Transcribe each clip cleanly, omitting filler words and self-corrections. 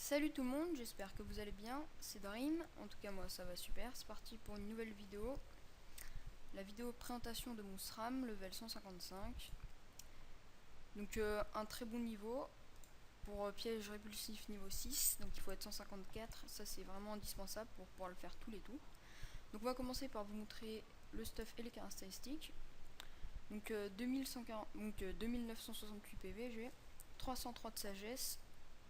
Salut tout le monde, j'espère que vous allez bien, c'est Dream, en tout cas moi ça va super, c'est parti pour une nouvelle vidéo. La vidéo présentation de mon SRAM, level 155. Donc un très bon niveau, pour piège répulsif niveau 6, donc il faut être 154, ça c'est vraiment indispensable pour pouvoir le faire tous les tours. Donc on va commencer par vous montrer le stuff et les caractéristiques. Donc, 2968 PV, j'ai 303 de sagesse,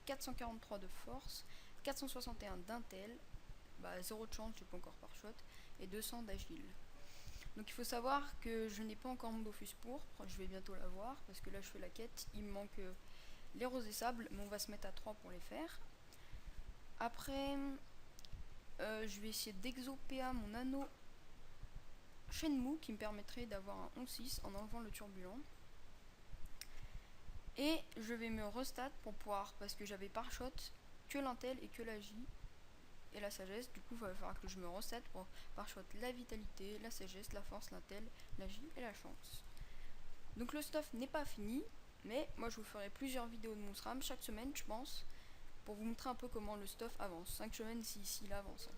443 de force, 461 d'intel, 0 de chance, j'ai pas encore par shot, et 200 d'agile. Donc il faut savoir que je n'ai pas encore mon Dofus pourpre, je vais bientôt l'avoir, parce que là je fais la quête, il me manque les roses et sables, mais on va se mettre à 3 pour les faire. Après, je vais essayer d'exo-PA mon anneau Shenmue, qui me permettrait d'avoir un 11-6 en enlevant le turbulent. Et je vais me restat pour pouvoir, parce que j'avais par shot que l'intel et que la J et la sagesse, du coup il va falloir que je me restat pour par shot la vitalité, la sagesse, la force, l'intel, la J et la chance. Donc le stuff n'est pas fini, mais moi je vous ferai plusieurs vidéos de mon SRAM chaque semaine je pense, pour vous montrer un peu comment le stuff avance, 5 semaines s'il avance.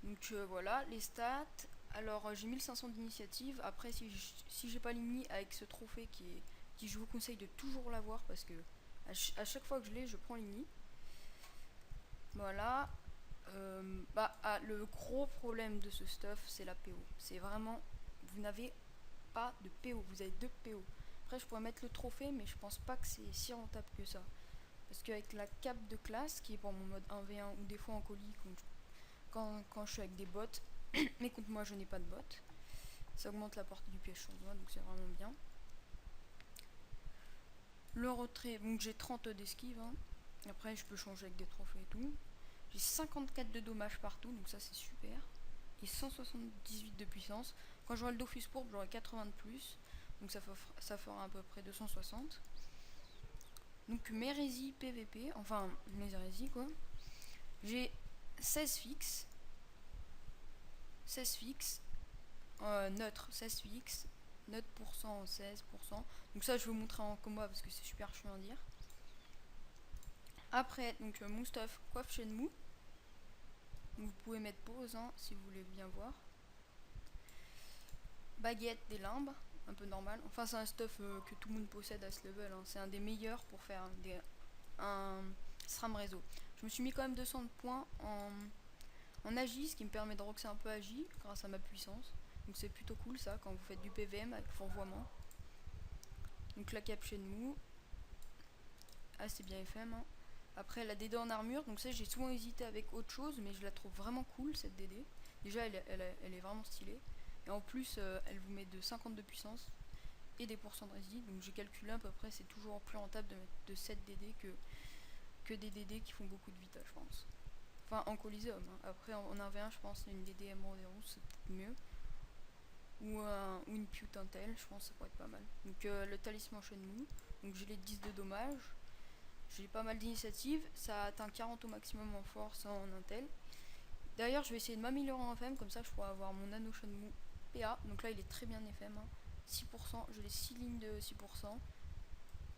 Donc voilà, les stats, alors j'ai 1500 d'initiative, après si j'ai pas l'ini avec ce trophée qui je vous conseille de toujours l'avoir parce que à chaque fois que je l'ai, je prends l'ini. Voilà. Le gros problème de ce stuff, c'est la PO. C'est vraiment, vous n'avez pas de PO, vous avez 2 PO. Après, je pourrais mettre le trophée, mais je pense pas que c'est si rentable que ça. Parce qu'avec la cape de classe, qui est pour mon mode 1v1 ou des fois en colis quand je suis avec des bots, mais contre moi je n'ai pas de bots, ça augmente la portée du piège sur moi, donc c'est vraiment bien. Le retrait, donc j'ai 30 d'esquive, hein. Après je peux changer avec des trophées et tout. J'ai 54 de dommages partout, donc ça c'est super. Et 178 de puissance. Quand j'aurai le Dofus pourpre, j'aurai 80 de plus. Donc ça fera à peu près 260. Donc mes hérésies PVP, enfin mes hérésies quoi. J'ai 16 fixes. 16 fixes. Neutre 16 fixes. Neutre pour cent 16%. Donc ça je vais vous montrer en combat parce que c'est super chiant à dire. Après, donc mon stuff coiffe Shenmue. Vous pouvez mettre pause hein, si vous voulez bien voir. Baguette des limbes, un peu normal. Enfin, c'est un stuff que tout le monde possède à ce level. Hein. C'est un des meilleurs pour faire un SRAM réseau. Je me suis mis quand même 200 de points en agi, ce qui me permet de roxer un peu agi grâce à ma puissance. Donc c'est plutôt cool ça quand vous faites du PVM avec fourvoiement. Donc la cap Shenmue. Ah, c'est bien FM. Hein. Après la DD en armure, donc ça j'ai souvent hésité avec autre chose, mais je la trouve vraiment cool cette DD. Déjà elle est vraiment stylée. Et en plus elle vous met de 50 de puissance et des pourcents de réside. Donc j'ai calculé à peu près, c'est toujours plus rentable de mettre de 7 DD que des DD qui font beaucoup de vita je pense. Enfin en Coliseum. Hein. Après en 1v1 je pense une DD Emerald et 11 c'est peut-être mieux. Ou une Pute Intel, je pense que ça pourrait être pas mal. Donc le talisman Shenmue. Donc j'ai les 10 de dommages. J'ai pas mal d'initiatives, ça atteint 40 au maximum en force en intel. D'ailleurs je vais essayer de m'améliorer en FM, comme ça je pourrai avoir mon anneau Shenmue PA. Donc là il est très bien FM, hein. 6%, j'ai les 6 lignes de 6%.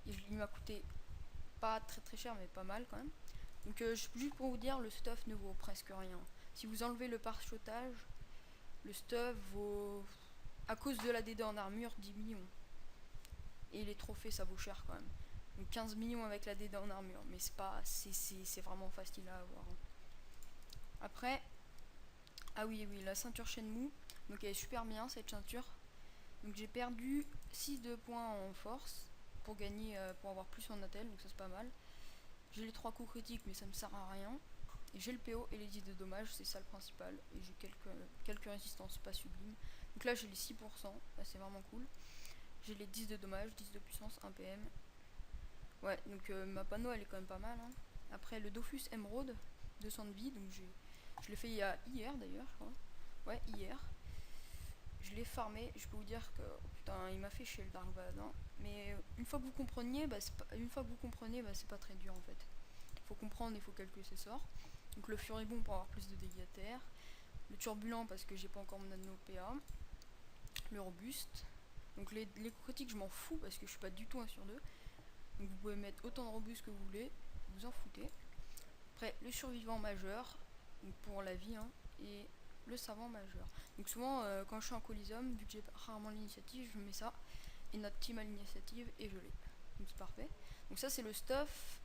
Et il m'a coûté pas très cher mais pas mal quand même. Donc juste pour vous dire, le stuff ne vaut presque rien. Si vous enlevez le pare-chotage, le stuff vaut, à cause de la DD en armure, 10 millions. Et les trophées ça vaut cher quand même. Donc 15 millions avec la DD en armure, mais c'est vraiment facile à avoir. Après, ah oui, la ceinture Shenmue, donc elle est super bien cette ceinture. Donc j'ai perdu 6 de points en force pour gagner, pour avoir plus en intel, donc ça c'est pas mal. J'ai les 3 coups critiques, mais ça me sert à rien. Et j'ai le PO et les 10 de dommages, c'est ça le principal. Et j'ai quelques résistances pas sublimes. Donc là j'ai les 6%, là c'est vraiment cool. J'ai les 10 de dommages, 10 de puissance, 1 PM. Ouais, donc ma panneau elle est quand même pas mal. Hein. Après le Dofus Emerald, 200 de vie, donc je l'ai fait hier d'ailleurs, je crois. Ouais, hier. Je l'ai farmé, je peux vous dire que oh, putain, il m'a fait chier le Dark Bad. Hein. Mais une fois que vous compreniez, c'est pas très dur en fait. Il faut comprendre, il faut calculer ses sorts. Donc le Furibond pour avoir plus de dégâts à terre. Le Turbulent parce que j'ai pas encore mon anneau PA. Le Robuste. Donc les critiques je m'en fous parce que je suis pas du tout 1 sur 2. Donc vous pouvez mettre autant de robuste que vous voulez. vous en foutez. Après, le survivant majeur, donc pour la vie, hein, et le savant majeur. Donc souvent, quand je suis en Coliseum, vu que j'ai rarement l'initiative, je mets ça, et notre team à l'initiative, et je l'ai. Donc c'est parfait. Donc ça, c'est le stuff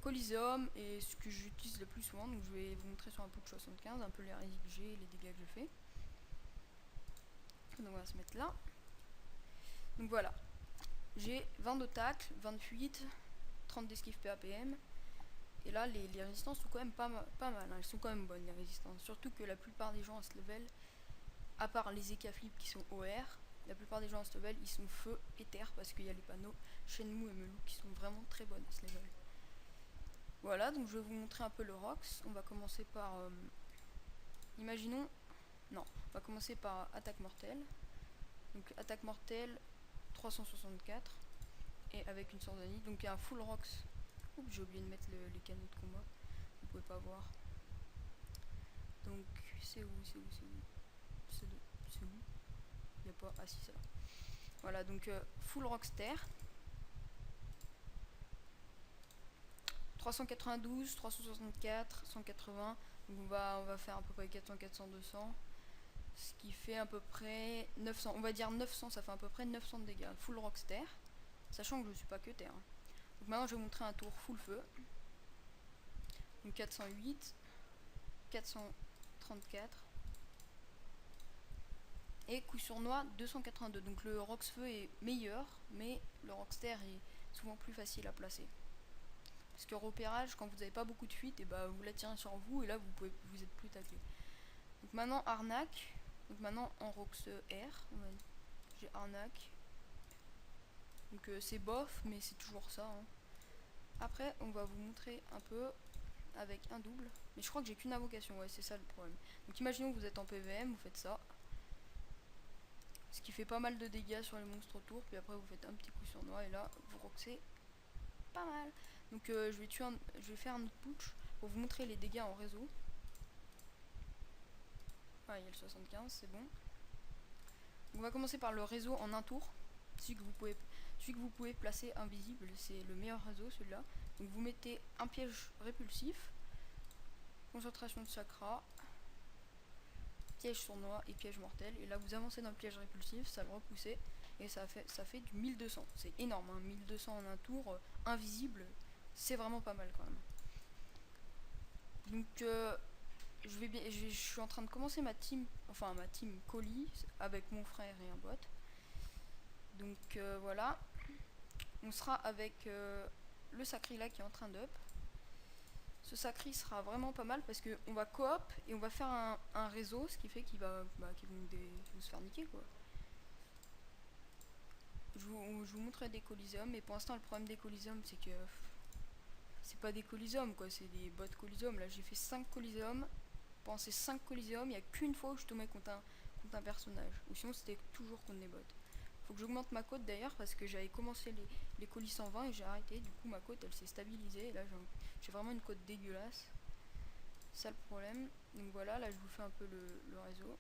Coliseum, et ce que j'utilise le plus souvent. Donc je vais vous montrer sur un push 75, un peu les résils que j'ai et les dégâts que je fais. Donc on va se mettre là. Donc voilà. J'ai 20 de tacle, 28, 30 d'esquive PAPM. Et là, les résistances sont quand même pas mal. Hein. Elles sont quand même bonnes, les résistances. Surtout que la plupart des gens à ce level, à part les EK-flips qui sont OR, la plupart des gens à ce level, ils sont feu et terre parce qu'il y a les panneaux Shenmue et Melou qui sont vraiment très bonnes à ce level. Voilà, donc je vais vous montrer un peu le Rox. On va commencer par... imaginons... Non, on va commencer par attaque mortelle. Donc attaque mortelle 364 et avec une sordanie. Donc il y a un full Rox. Oups, j'ai oublié de mettre les canaux de combat. Vous pouvez pas voir. Donc c'est où il n'y a pas... Ah si, c'est là. Voilà, donc full Rockster. 392, 364, 180. Donc on va faire à peu près 400, 400, 200. Ce qui fait à peu près 900. On va dire 900, ça fait à peu près 900 de dégâts. Full Rockster. Sachant que je suis pas que terre. Donc maintenant je vais vous montrer un tour full feu. Donc 408, 434. Et coup sournois 282. Donc le Rox feu est meilleur, mais le Rockster est souvent plus facile à placer. Parce que repérage, quand vous n'avez pas beaucoup de fuite, et bah vous la tirez sur vous et là vous êtes plus taclé. Donc maintenant arnaque. Donc maintenant en Rox R, j'ai arnaque. Donc c'est bof, mais c'est toujours ça. Hein. Après on va vous montrer un peu avec un double. Mais je crois que j'ai qu'une invocation, ouais c'est ça le problème. Donc imaginons que vous êtes en PVM, vous faites ça. Ce qui fait pas mal de dégâts sur les monstres autour. Puis après vous faites un petit coup sournois et là vous roxez pas mal. Donc je vais faire un autre putsch pour vous montrer les dégâts en réseau. Ah, il y a le 75, c'est bon. Donc, on va commencer par le réseau en un tour. Celui que vous pouvez placer invisible, c'est le meilleur réseau, celui-là. Donc vous mettez un piège répulsif, concentration de chakra, piège sournois et piège mortel. Et là vous avancez dans le piège répulsif, ça le repoussez et ça fait du 1200. C'est énorme, hein, 1200 en un tour, invisible, c'est vraiment pas mal quand même. Donc je suis en train de commencer ma team colis avec mon frère et un bot. Donc voilà, on sera avec le Sacri là qui est en train d'up. Ce Sacri sera vraiment pas mal parce que on va coop et on va faire un réseau, ce qui fait qu'ils vont se faire niquer quoi. Je vous montrerai des Coliseum, mais pour l'instant le problème des Coliseum c'est que c'est pas des Coliseum quoi, c'est des bots Coliseum. Là j'ai fait 5 Coliseum. Pendant ces 5 Coliseum, il n'y a qu'une fois où je tombais contre un personnage. Ou sinon c'était toujours contre des bots. Faut que j'augmente ma cote d'ailleurs parce que j'avais commencé les colis 120 et j'ai arrêté. Du coup ma cote elle s'est stabilisée. Et là j'ai vraiment une cote dégueulasse. C'est ça le problème. Donc voilà, là je vous fais un peu le réseau.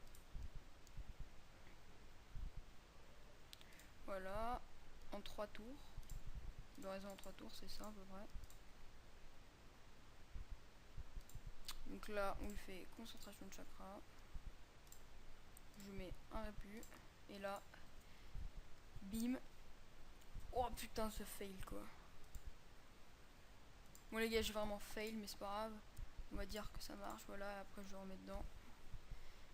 Voilà, en 3 tours. Le réseau en 3 tours, c'est ça à peu près. Donc là, on lui fait concentration de chakra. Je mets un répu. Et là, bim. Oh putain, ce fail quoi. Bon les gars, j'ai vraiment fail, mais c'est pas grave. On va dire que ça marche, voilà, et après je le remets dedans.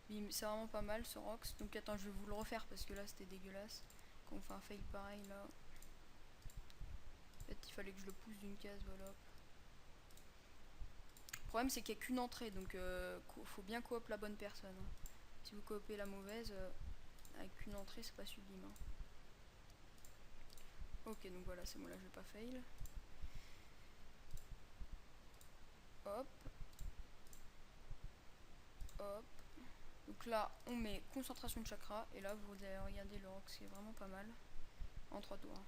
Bim, c'est vraiment pas mal ce Rox. Donc attends, je vais vous le refaire parce que là c'était dégueulasse. Quand on fait un fail pareil là. En fait, il fallait que je le pousse d'une case, voilà. Le problème c'est qu'il n'y a qu'une entrée, donc faut bien coop la bonne personne. Hein. Si vous coopez la mauvaise, avec une entrée c'est pas sublime. Hein. Ok, donc voilà, c'est bon, là je vais pas fail. Hop. Hop. Donc là, on met concentration de chakra. Et là, vous allez regarder le Rox qui est vraiment pas mal. En 3 tours.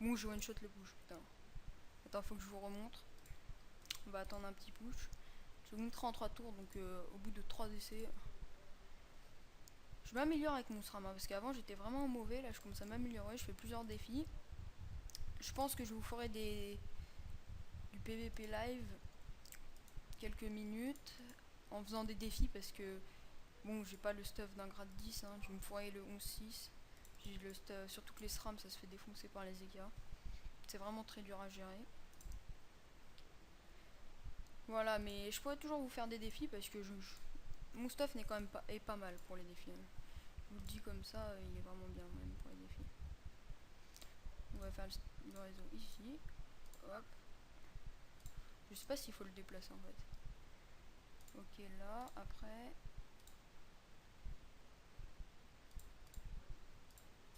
Bon, je one shot le push, putain. Attends, faut que je vous remontre. On va attendre un petit push. Je vais vous montrer en 3 tours. Donc au bout de 3 essais. Je m'améliore avec mon SRAM. Parce qu'avant, j'étais vraiment mauvais. Là, je commence à m'améliorer. Je fais plusieurs défis. Je pense que je vous ferai des PVP live quelques minutes en faisant des défis parce que bon, j'ai pas le stuff d'un grade 10, hein, je vais me foirer le 11-6. J'ai le stuff, surtout que les SRAM ça se fait défoncer par les EK. C'est vraiment très dur à gérer. Voilà, mais je pourrais toujours vous faire des défis parce que mon stuff n'est quand même pas mal pour les défis. Hein. Je vous le dis comme ça, il est vraiment bien même pour les défis. On va faire le réseau ici. Hop. Je sais pas s'il faut le déplacer en fait. Ok, là, après.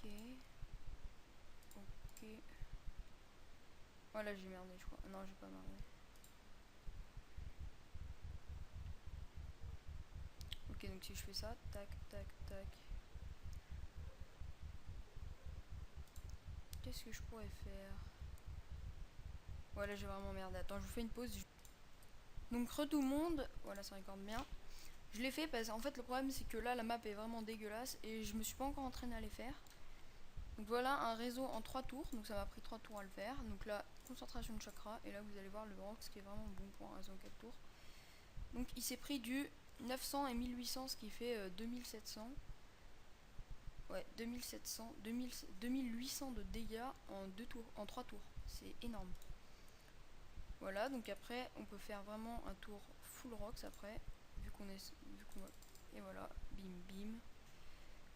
Ok. Ok. Voilà, j'ai merdé, je crois. Non, j'ai pas merdé. Ok, donc si je fais ça, tac, tac, tac. Qu'est-ce que je pourrais faire? Voilà, j'ai vraiment merdé. Attends, je vous fais une pause. Donc, tout le monde. Voilà, ça recorde bien. Je l'ai fait parce qu'en fait, le problème, c'est que là, la map est vraiment dégueulasse et je me suis pas encore entraîné à les faire. Donc voilà, un réseau en 3 tours. Donc ça m'a pris 3 tours à le faire. Donc là, concentration de chakra. Et là, vous allez voir le Rox qui est vraiment bon pour un réseau en 4 tours. Donc il s'est pris du 900 et 1800, ce qui fait 2700. Ouais, 2700, 2800 de dégâts en 2 tours, en 3 tours. C'est énorme. Voilà, donc après, on peut faire vraiment un tour full Rox après. Et voilà, bim bim.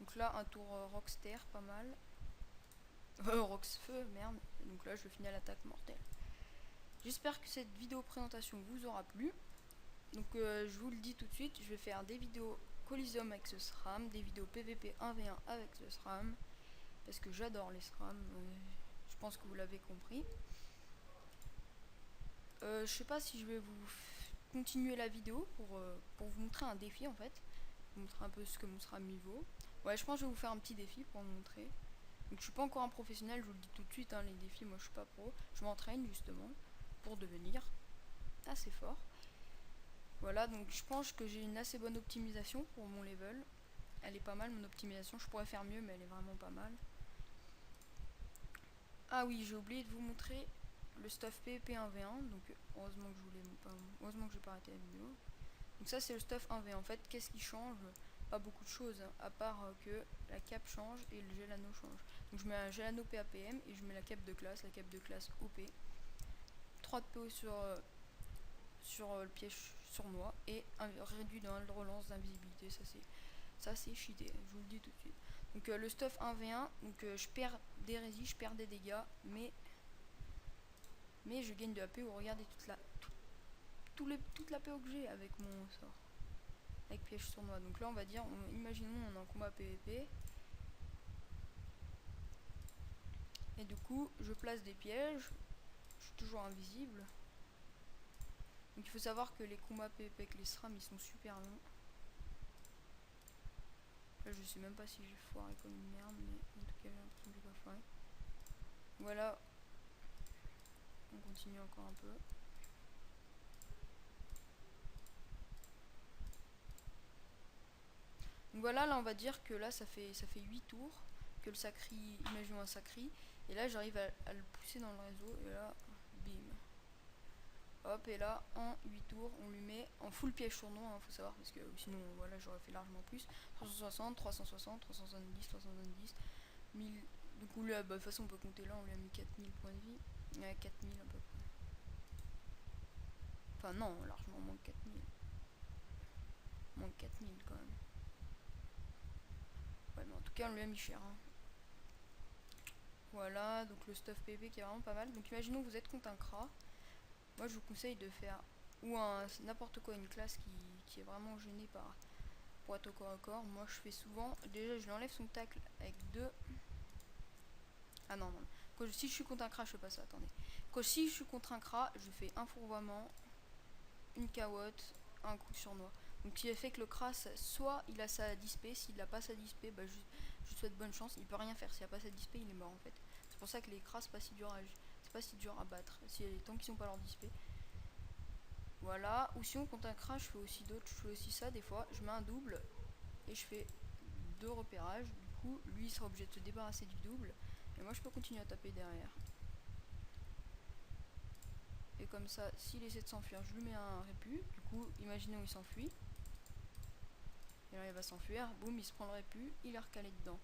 Donc là, un tour Roxter, pas mal. Roxfeu, merde. Donc là, je finis à l'attaque mortelle. J'espère que cette vidéo présentation vous aura plu. Donc je vous le dis tout de suite, je vais faire des vidéos Coliseum avec ce SRAM, des vidéos PVP 1v1 avec ce SRAM, parce que j'adore les SRAM, je pense que vous l'avez compris. Je sais pas si je vais vous continuer la vidéo pour vous montrer un défi en fait, vous montrer un peu ce que mon SRAM il vaut. Ouais, je pense que je vais vous faire un petit défi pour vous montrer. Donc je suis pas encore un professionnel, je vous le dis tout de suite, hein, les défis, moi je suis pas pro, je m'entraîne justement pour devenir assez fort. Voilà, donc je pense que j'ai une assez bonne optimisation pour mon level. Elle est pas mal mon optimisation, je pourrais faire mieux mais elle est vraiment pas mal. Ah oui, j'ai oublié de vous montrer le stuff PvP 1v1, donc heureusement que je voulais pas, heureusement que j'ai pas arrêté la vidéo. Donc ça c'est le stuff 1v1, en fait qu'est-ce qui change? Pas beaucoup de choses, hein, à part que la cape change et le gelano change. Donc je mets un gelano PAPM et je mets la cape de classe OP. 3 de PO sur le piège sournois et réduit dans le relance d'invisibilité, ça c'est cheaté, je vous le dis tout de suite. Donc le stuff 1v1, donc je perds des résis, je perds des dégâts, mais je gagne de la PO. Regardez toute la PO que j'ai avec mon sort, avec piège sournois. Donc là on va dire, imaginons on est en combat PVP, et du coup je place des pièges, je suis toujours invisible. Donc il faut savoir que les combats PVP avec les SRAM ils sont super longs. Là je sais même pas si j'ai foiré comme une merde, mais en tout cas j'ai l'impression que j'ai pas foiré. Voilà, on continue encore un peu. Donc voilà, là on va dire que là ça fait 8 tours que le sacri, imaginons un sacri, et là j'arrive à le pousser dans le réseau, et là, bim. Hop, et là en 8 tours on lui met en full piège sournois, hein, faut savoir, parce que sinon voilà j'aurais fait largement plus. 360, 360, 370, 370, 1000. Du coup là, bah, de toute façon on peut compter là, on lui a mis 4000 points de vie. Ouais, 4000 à peu près. Enfin non, largement moins de 4000. Moins de 4000 quand même. Ouais, mais en tout cas on lui a mis cher. Hein. Voilà, donc le stuff PvP qui est vraiment pas mal. Donc imaginons que vous êtes contre un Kra. Moi je vous conseille de faire ou n'importe quoi, une classe qui est vraiment gênée pour être au corps à corps. Moi je fais souvent, déjà je lui enlève son tacle avec 2. Ah non, si je suis contre un Kra, je fais pas ça, attendez. Si je suis contre un Kra, je fais un fourvoiement, une cawotte, un coup sur noix. Donc ce qui fait que le Kra, soit il a sa dispé, s'il n'a pas sa dispé, bah, je souhaite bonne chance, il peut rien faire. S'il n'a pas sa dispé, il est mort en fait. C'est pour ça que les Kras, c'est pas si dur à battre, tant qu'ils sont pas leur dispé. Voilà, ou sinon contre un Kra, je fais aussi d'autres, je fais aussi ça des fois, je mets un double et je fais 2 repérages. Du coup, lui il sera obligé de se débarrasser du double et moi je peux continuer à taper derrière. Et comme ça, s'il essaie de s'enfuir, je lui mets un réput. Du coup, imaginons il s'enfuit. Et là il va s'enfuir, boum, il se prend le réput, il est recalé dedans.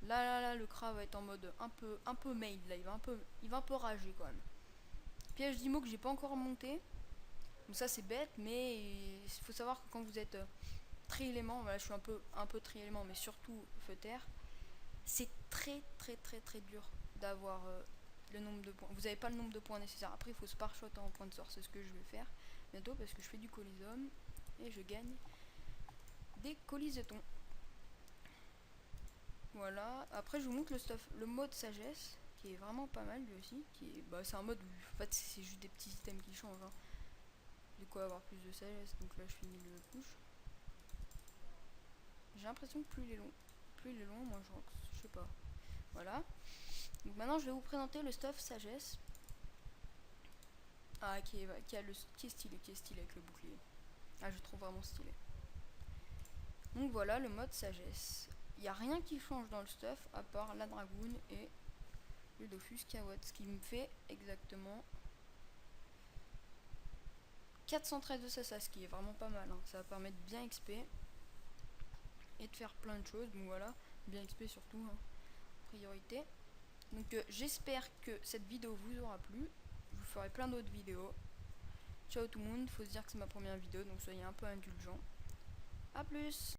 Là, le cra va être en mode un peu made, là, il va un peu rager quand même. Piège d'IMO que j'ai pas encore monté. Donc ça c'est bête, mais il faut savoir que quand vous êtes tri-élément, voilà, je suis un peu tri-élément, mais surtout feu-terre, c'est très dur d'avoir le nombre de points. Vous n'avez pas le nombre de points nécessaires. Après il faut se par-shot en point de sort, c'est ce que je vais faire bientôt parce que je fais du colisum et je gagne des colisetons. Voilà, après je vous montre le stuff, le mode sagesse qui est vraiment pas mal lui aussi, qui est, bah, c'est un mode où en fait c'est juste des petits items qui changent, hein. De quoi avoir plus de sagesse, donc là je finis le push. J'ai l'impression que plus il est long, moi je sais pas. Voilà. Donc maintenant je vais vous présenter le stuff sagesse. Ah qui est stylé avec le bouclier. Ah je trouve vraiment stylé. Donc voilà le mode sagesse. Il n'y a rien qui change dans le stuff à part la dragoon et le Dofus Kawat, ce qui me fait exactement 413 de ça, ce qui est vraiment pas mal, hein. Ça va permettre bien XP et de faire plein de choses. Donc voilà, bien XP surtout, hein, priorité. Donc j'espère que cette vidéo vous aura plu. Je vous ferai plein d'autres vidéos. Ciao tout le monde, faut se dire que c'est ma première vidéo, donc soyez un peu indulgents. A plus.